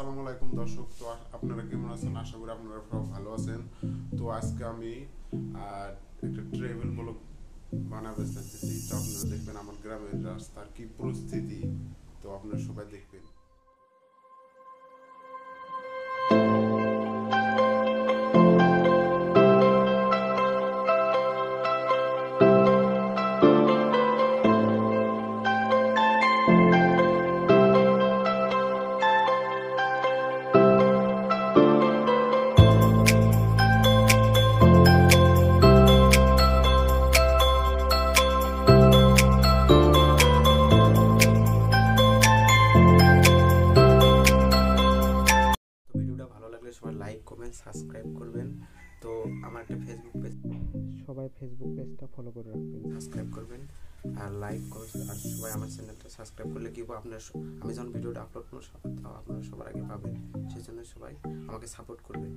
আসসালামু আলাইকুম দর্শক। তো আপনারা কেমন আছেন? আশা করি আপনারা সব ভালো আছেন। তো আজকে আমি একটা ট্রাভেল ব্লগ বানাতে চাইতেছি। তো আপনারা দেখবেন আমার গ্রামের রাস্তার কি পরিস্থিতি। তো আপনারা সবাই দেখবেন। ভিডিওটা ভালো লাগলে সবাই লাইক কমেন্ট সাবস্ক্রাইব করবেন। তো আমার একটা ফেসবুক পেজ, সবাই ফেসবুক পেজটা ফলো করে রাখবেন, সাবস্ক্রাইব করবেন আর লাইক করবেন। আর সবাই আমার চ্যানেলটা সাবস্ক্রাইব করলে কি আপনার আমি যখন ভিডিওটা আপলোড করবো আপনারা সবার আগে পাবেন। সেই জন্য সবাই আমাকে সাপোর্ট করবেন।